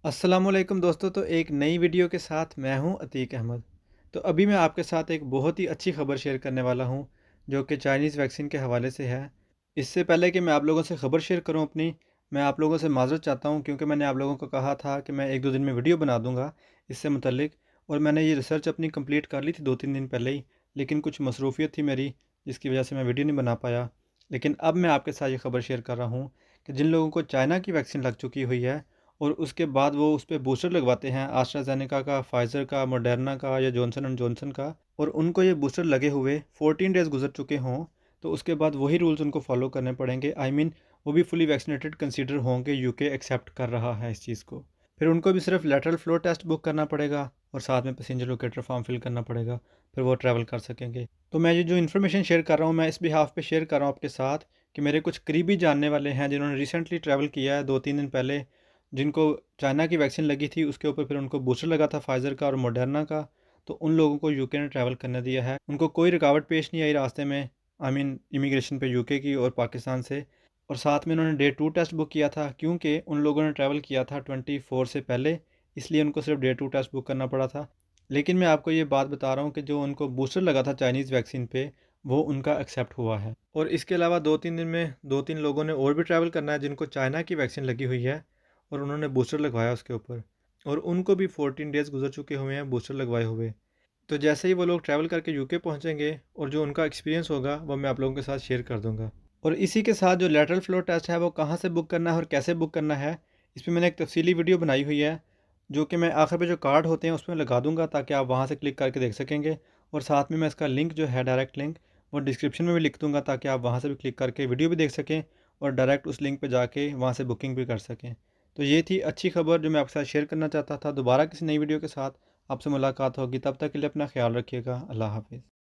अस्सलामुअलैकुम दोस्तों। तो एक नई वीडियो के साथ मैं हूं अतीक अहमद। तो अभी मैं आपके साथ एक बहुत ही अच्छी खबर शेयर करने वाला हूं जो कि चाइनीज़ वैक्सीन के हवाले से है। इससे पहले कि मैं आप लोगों से खबर शेयर करूं अपनी, मैं आप लोगों से माज़रत चाहता हूं क्योंकि मैंने आप लोगों को कहा था कि मैं 1-2 दिन में वीडियो बना दूंगा इससे मुतल्लिक। और मैंने ये रिसर्च अपनी कंप्लीट कर ली थी 2-3 दिन पहले ही, लेकिन कुछ मसरूफ़ियत थी मेरी जिसकी वजह से मैं वीडियो नहीं बना पाया। लेकिन अब मैं आपके साथ ये खबर शेयर कर रहा हूँ कि जिन लोगों को चाइना की वैक्सीन लग चुकी हुई है और उसके बाद वो उस पे बूस्टर लगवाते हैं एस्ट्राज़ेनेका का, फाइज़र का, मॉडर्ना का या जॉनसन एंड जॉनसन का, और उनको ये बूस्टर लगे हुए 14 डेज़ गुजर चुके हों, तो उसके बाद वही रूल्स उनको फॉलो करने पड़ेंगे। आई मीन वो भी फुली वैक्सीनेटेड कंसीडर होंगे, यूके एक्सेप्ट कर रहा है इस चीज़ को। फिर उनको भी सिर्फ लेटरल फ्लो टेस्ट बुक करना पड़ेगा और साथ में पैसेंजर लोकेटर फॉर्म फिल करना पड़ेगा, फिर वो ट्रैवल कर सकेंगे। तो मैं ये जो इन्फॉर्मेशन शेयर कर रहा हूँ, मैं इस बिहाफ पे शेयर कर रहा हूँ आपके साथ कि मेरे कुछ करीबी जानने वाले हैं जिन्होंने रिसेंटली ट्रैवल किया है 2-3 दिन पहले, जिनको चाइना की वैक्सीन लगी थी, उसके ऊपर फिर उनको बूस्टर लगा था फाइज़र का और मॉडर्ना का। तो उन लोगों को यूके ने ट्रैवल करने दिया है। उनको कोई रुकावट पेश नहीं आई रास्ते में, आई मीन इमिग्रेशन पे यूके की और पाकिस्तान से। और साथ में उन्होंने डे 2 टेस्ट बुक किया था क्योंकि उन लोगों ने ट्रैवल किया था 24 से पहले, इसलिए उनको सिर्फ डे 2 टेस्ट बुक करना पड़ा था। लेकिन मैं आपको ये बात बता रहा हूँ कि जो उनको बूस्टर लगा था चाइनीज़ वैक्सीन पे, वो उनका एक्सेप्ट हुआ है। और इसके अलावा 2-3 दिन में 2-3 लोगों ने और भी ट्रैवल करना है जिनको चाइना की वैक्सीन लगी हुई है और उन्होंने बूस्टर लगवाया उसके ऊपर, और उनको भी 14 डेज़ गुजर चुके हुए हैं बूस्टर लगवाए हुए। तो जैसे ही वो लोग ट्रैवल करके यूके पहुंचेंगे और जो उनका एक्सपीरियंस होगा वो मैं आप लोगों के साथ शेयर कर दूंगा। और इसी के साथ जो लेटरल फ्लो टेस्ट है वो कहाँ से बुक करना है और कैसे बुक करना है, इस पर मैंने एक तफसीली वीडियो बनाई हुई है जो कि मैं आखिर पे जो कार्ड होते हैं उसमें लगा दूंगा ताकि आप वहाँ से क्लिक करके देख सकेंगे। और साथ में मैं इसका लिंक जो है डायरेक्ट लिंक वो डिस्क्रिप्शन में भी लिख दूंगा ताकि आप वहाँ से भी क्लिक करके वीडियो भी देख सकें और डायरेक्ट उस लिंक पर जाके वहाँ से बुकिंग भी कर सकें। तो ये थी अच्छी खबर जो मैं आपके साथ शेयर करना चाहता था। दोबारा किसी नई वीडियो के साथ आपसे मुलाकात होगी, तब तक के लिए अपना ख्याल रखिएगा। अल्लाह हाफिज़।